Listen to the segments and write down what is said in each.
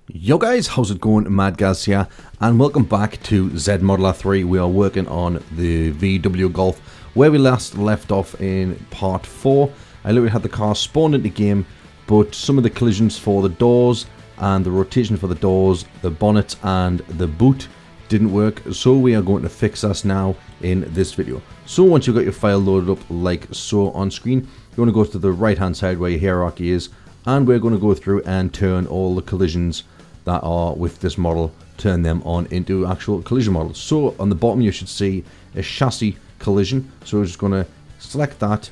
Yo guys, how's it going? Mad Gaz here, and welcome back to Z Modeler 3. We are working on the VW Golf, where we last left off in part 4. I literally had the car spawned into the game, but some of the collisions for the doors and the rotation for the doors, the bonnet and the boot didn't work, so we are going to fix this now in this video. So once you've got your file loaded up like so on screen, you want to go to the right hand side where your hierarchy is, and we're going to go through and turn all the collisions that are with this model, turn them on into actual collision models. So on the bottom you should see a chassis collision, so we're just going to select that.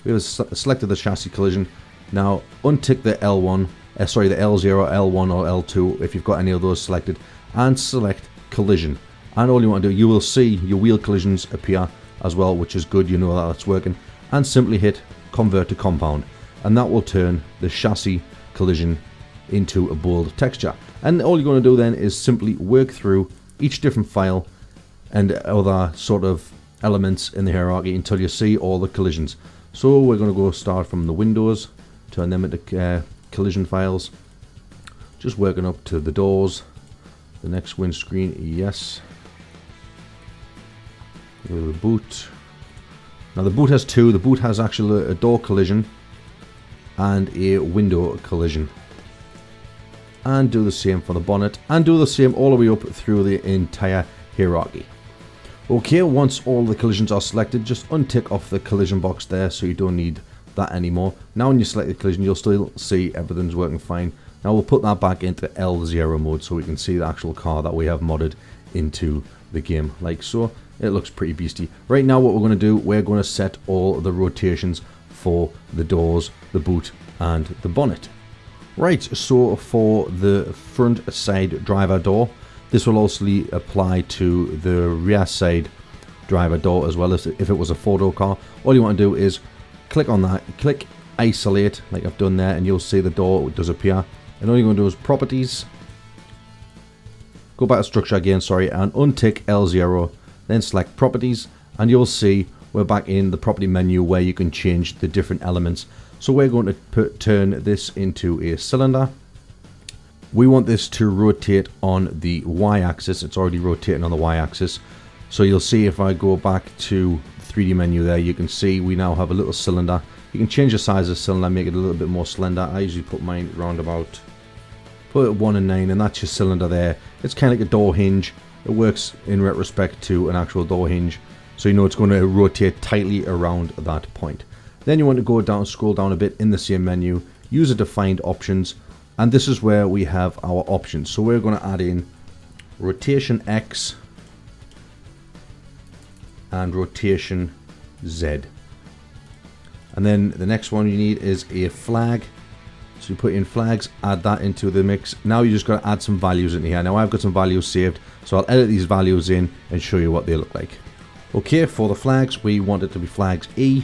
We have selected the chassis collision. Now untick the L1, the L0, L1 or L2 if you've got any of those selected, and select collision. And all you want to do, you will see your wheel collisions appear as well, which is good, you know that that's working, and simply hit convert to compound, and that will turn the chassis collision into a bold texture. And all you're going to do then is simply work through each different file and other sort of elements in the hierarchy until you see all the collisions. So we're going to go start from the windows, turn them into collision files, just working up to the doors, the next windscreen, yes, the boot. Now the boot has two. The boot has actually a door collision and a window collision. And do the same for the bonnet, and do the same all the way up through the entire hierarchy. Okay, once all the collisions are selected, just untick off the collision box there, so you don't need that anymore. Now when you select the collision, you'll still see everything's working fine. Now we'll put that back into L0 mode so we can see the actual car that we have modded into the game, like so. It looks pretty beastie. Right now what we're going to do, we're going to set all the rotations for the doors, the boot and the bonnet. Right, so for the front side driver door, this will also apply to the rear side driver door as well as if it was a four-door car. All you want to do is click on that, click isolate like I've done there, and you'll see the door does appear. And all you're going to do is properties, go back to structure again, sorry, and untick L0, then select properties, and you'll see we're back in the property menu where you can change the different elements. So we're going to turn this into a cylinder. We want this to rotate on the y-axis. It's already rotating on the y-axis. So you'll see if I go back to 3D menu there, you can see we now have a little cylinder. You can change the size of the cylinder, make it a little bit more slender. I usually put mine round about, put it 1 and 9, and that's your cylinder there. It's kind of like a door hinge. It works in retrospect to an actual door hinge. So you know it's going to rotate tightly around that point. Then you want to go down, scroll down a bit in the same menu, user defined options, and this is where we have our options. So we're going to add in rotation X and rotation Z. And then the next one you need is a flag. So you put in flags, add that into the mix. Now you just got to add some values in here. Now I've got some values saved, so I'll edit these values in and show you what they look like. Okay, for the flags, we want it to be flags E.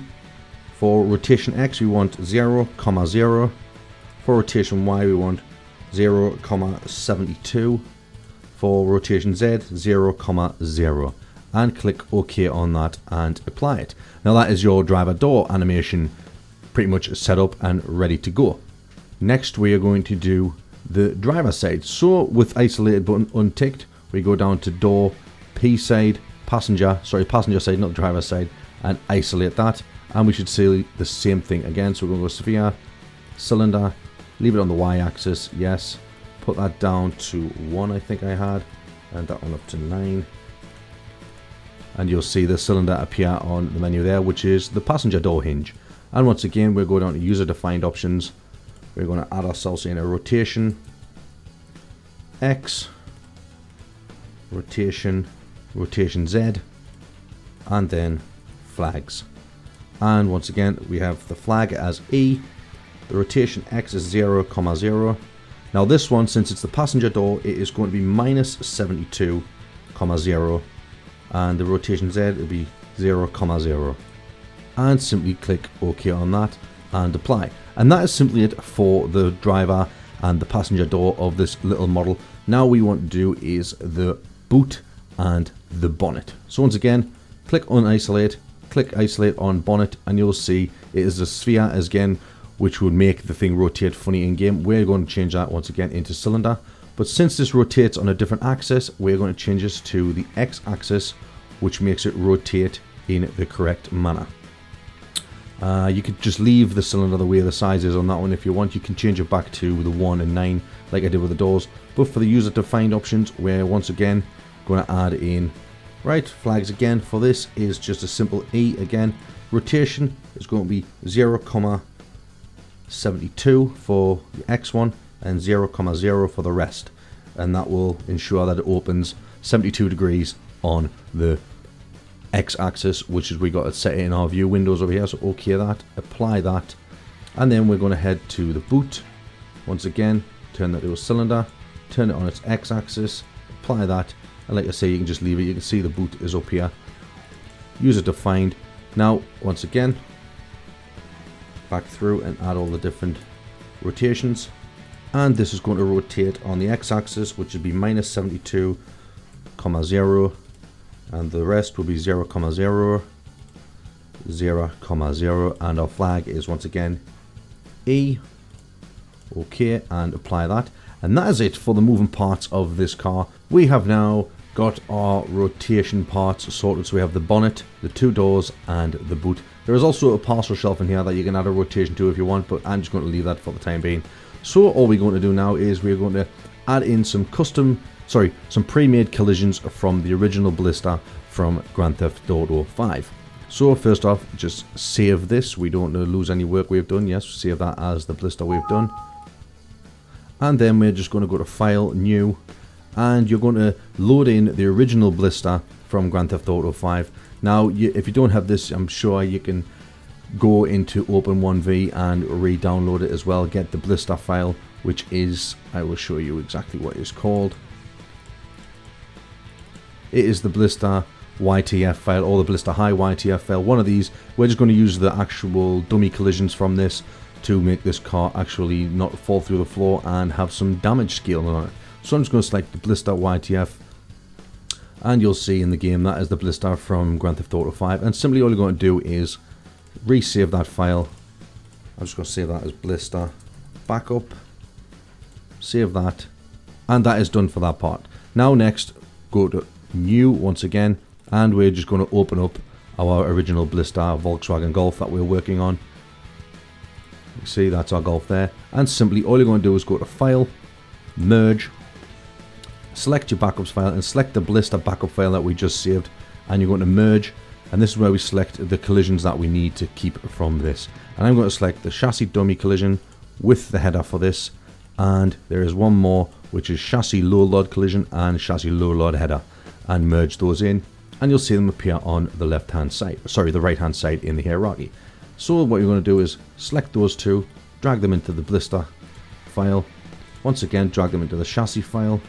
For rotation X, we want 0, 0. For rotation Y, we want 0, 72. For rotation Z, 0, 0. And click OK on that and apply it. Now that is your driver door animation pretty much set up and ready to go. Next, we are going to do the driver side. So with isolated button unticked, we go down to door, P side, passenger side, not driver side, and isolate that. And we should see the same thing again. So we're going to go sphere, cylinder, leave it on the y-axis, yes. Put that down to 1, I think I had, and that one up to 9. And you'll see the cylinder appear on the menu there, which is the passenger door hinge. And once again, we'll go down to user defined options. We're going to add ourselves in a rotation X, rotation Z, and then flags. And once again, we have the flag as E, the rotation X is 0, 0. Now this one, since it's the passenger door, it is going to be minus 72, 0, and the rotation Z will be 0, 0. And simply click OK on that and apply. And that is simply it for the driver and the passenger door of this little model. Now what we want to do is the boot and the bonnet. So once again, click on isolate, click isolate on bonnet, and you'll see it is a sphere again, which would make the thing rotate funny in game. We're going to change that once again into cylinder. But since this rotates on a different axis, we're going to change this to the x-axis, which makes it rotate in the correct manner. You could just leave the cylinder the way the size is on that one if you want. You can change it back to the 1 and 9 like I did with the doors. But for the user-defined options, we're once again going to add in right flags again. For this is just a simple E again. Rotation is going to be 0,72 for the X one and 0,0 for the rest. And that will ensure that it opens 72 degrees on the x-axis, which is we got it set in our view windows over here. So okay that, apply that, and then we're going to head to the boot. Once again, turn that to a cylinder, turn it on its x-axis, apply that, and like I say, you can just leave it. You can see the boot is up here, user defined. Now once again, back through and add all the different rotations, and this is going to rotate on the x-axis, which would be -72,0, and the rest will be 0,0, 0,0, and our flag is once again E. Okay, and apply that. And that is it for the moving parts of this car. We have now got our rotation parts sorted. So we have the bonnet, the two doors, and the boot. There is also a parcel shelf in here that you can add a rotation to if you want, but I'm just going to leave that for the time being. So all we're going to do now is we're going to add in some some pre-made collisions from the original blister from Grand Theft Auto 5. So first off, just save this. We don't lose any work we've done. Yes, save that as the blister we've done. And then we're just going to go to File, New, and you're going to load in the original blister from Grand Theft Auto 5. Now, if you don't have this, I'm sure you can go into Open1V and re-download it as well. Get the blister file, which is, I will show you exactly what it's called. It is the blister YTF file, or the blister high YTF file. One of these. We're just going to use the actual dummy collisions from this to make this car actually not fall through the floor and have some damage scale on it. So I'm just going to select the blister YTF, and you'll see in the game that is the blister from Grand Theft Auto 5. And simply all you're going to do is resave that file. I'm just going to save that as blister backup, save that, and that is done for that part. Now next, go to New once again, and we're just going to open up our original blister Volkswagen Golf that we're working on. You see, that's our Golf there. And simply all you're going to do is go to File, Merge, select your backups file, and select the blister backup file that we just saved, and you're going to merge, and this is where we select the collisions that we need to keep from this. And I'm going to select the chassis dummy collision with the header for this, and there is one more, which is chassis low load collision and chassis low load header, and merge those in, and you'll see them appear on the left hand side, the right hand side in the hierarchy. So what you're going to do is select those two, drag them into the blister file, once again drag them into the chassis file,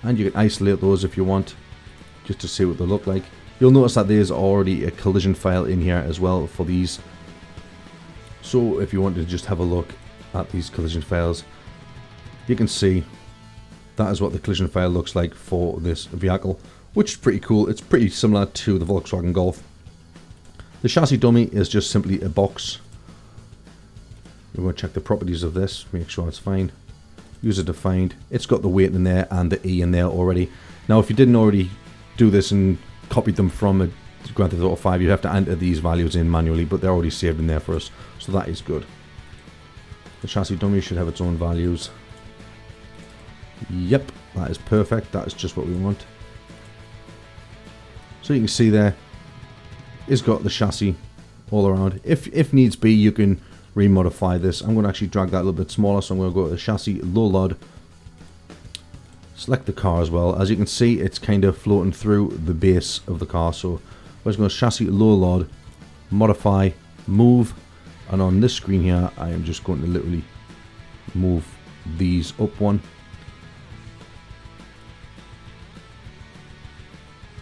and you can isolate those if you want, just to see what they look like. You'll notice that there's already a collision file in here as well for these. So if you want to just have a look at these collision files, you can see that is what the collision file looks like for this vehicle, which is pretty cool. It's pretty similar to the Volkswagen Golf. The chassis dummy is just simply a box. We're going to check the properties of this, make sure it's fine. User defined. It's got the weight in there and the E in there already. Now, if you didn't already do this and copied them from a Grand Theft Auto 5, you have to enter these values in manually, but they're already saved in there for us, so that is good. The chassis dummy should have its own values. Yep, that is perfect. That is just what we want. So you can see there, it's got the chassis all around. If needs be, you can remodify this. I'm going to actually drag that a little bit smaller, so I'm going to go to the chassis low load, select the car as well. As you can see, it's kind of floating through the base of the car, so we're just going to chassis low load, modify, move, and on this screen here I am just going to literally move these up one,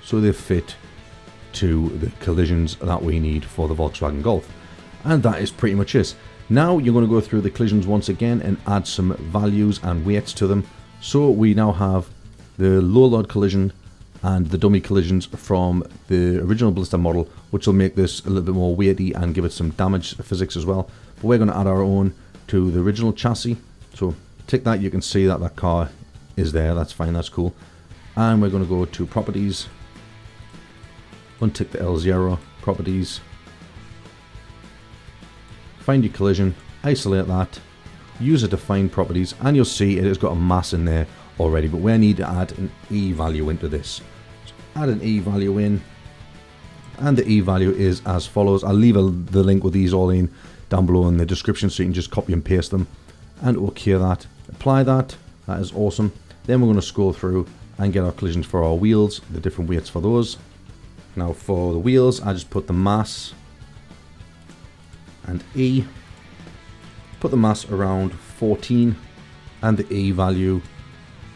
so they fit to the collisions that we need for the Volkswagen Golf. And that is pretty much it. Now you're going to go through the collisions once again and add some values and weights to them. So we now have the low load collision and the dummy collisions from the original blister model, which will make this a little bit more weighty and give it some damage physics as well. But we're going to add our own to the original chassis. So tick that, you can see that that car is there. That's fine, that's cool. And we're going to go to properties, untick the L0, properties, find your collision, isolate that, use a define properties, and you'll see it has got a mass in there already, but we need to add an E value into this. So add an E value in, and the E value is as follows. I'll leave the link with these all in down below in the description, so you can just copy and paste them, and OK that, apply that. That is awesome. Then we're going to scroll through and get our collisions for our wheels, the different weights for those. Now for the wheels, I just put the mass and E, put the mass around 14 and the E value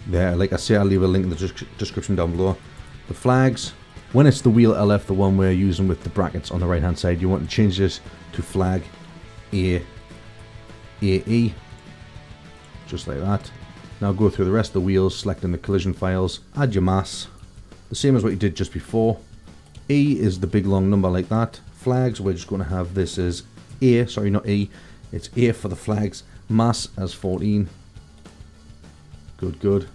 there. Like I say, I'll leave a link in the description down below. The flags, when it's the wheel LF, the one we're using with the brackets on the right hand side, you want to change this to flag AE, just like that. Now go through the rest of the wheels, selecting the collision files, add your mass, the same as what you did just before. E is the big long number like that. Flags, we're just going to have this as A, sorry, not E, it's A for the flags. Mass as 14. Good.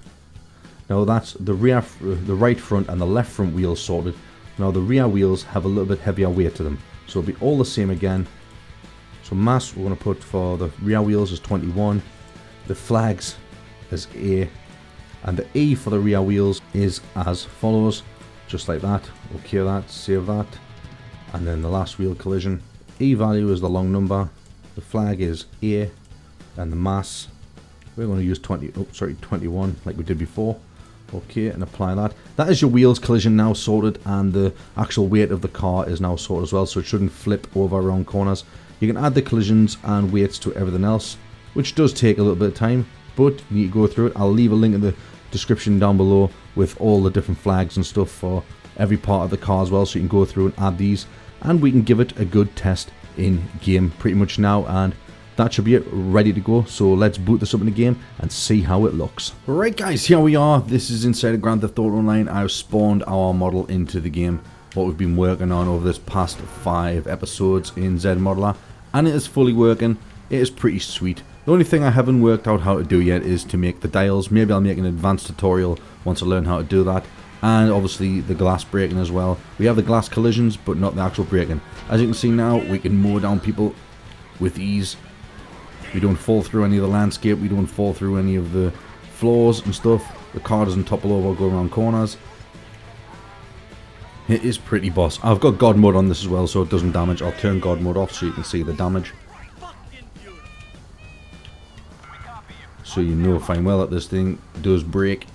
Now that's the right front and the left front wheels sorted. Now the rear wheels have a little bit heavier weight to them, so it'll be all the same again. So mass we're going to put for the rear wheels is 21. The flags as A, and the E for the rear wheels is as follows, just like that. OK that, save that, and then the last wheel collision, E value is the long number, the flag is A, and the mass we're going to use 21 like we did before. OK, and apply that. That is your wheels collision now sorted, and the actual weight of the car is now sorted as well, so it shouldn't flip over around corners. You can add the collisions and weights to everything else, which does take a little bit of time, but you need to go through it. I'll leave a link in the description down below with all the different flags and stuff for every part of the car as well, so you can go through and add these, and we can give it a good test in game pretty much now, and that should be it, ready to go. So let's boot this up in the game and see how it looks. Right guys, here we are. This is inside of Grand Theft Auto Online. I've spawned our model into the game, what we've been working on over this past 5 episodes in Z Modeler, and it is fully working. It is pretty sweet. The only thing I haven't worked out how to do yet is to make the dials. Maybe I'll make an advanced tutorial once I learn how to do that. And obviously the glass braking as well. We have the glass collisions, but not the actual braking. As you can see now, we can mow down people with ease. We don't fall through any of the landscape. We don't fall through any of the floors and stuff. The car doesn't topple over or go around corners. It is pretty boss. I've got God mode on this as well, so it doesn't damage. I'll turn God mode off so you can see the damage, so you know fine well that this thing does break.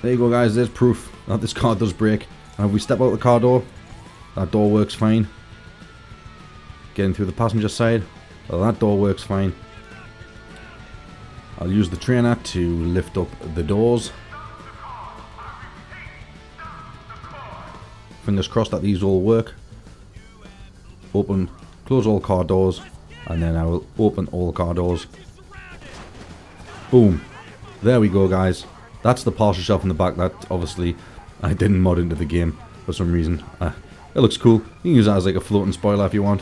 There you go guys, there's proof that this car does break. And if we step out the car door, that door works fine. Getting through the passenger side, well, that door works fine. I'll use the trainer to lift up the doors. Fingers crossed that these all work. Open, close all car doors, and then I will open all car doors. Boom. There we go guys. That's the partial shelf in the back that obviously I didn't mod into the game for some reason. It looks cool. You can use that as like a floating spoiler if you want.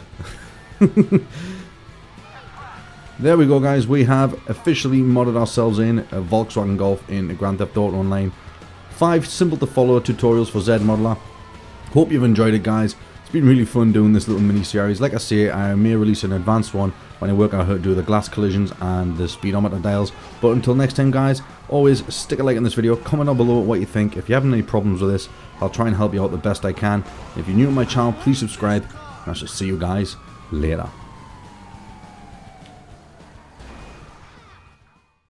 There we go guys. We have officially modded ourselves in a Volkswagen Golf in Grand Theft Auto Online. 5 simple to follow tutorials for Z Modeler. Hope you've enjoyed it guys. It's been really fun doing this little mini series. Like I say, I may release an advanced one when I work out how to do the glass collisions and the speedometer dials. But until next time guys, always stick a like on this video, comment down below what you think. If you have any problems with this, I'll try and help you out the best I can. If you're new to my channel, please subscribe, and I shall see you guys later.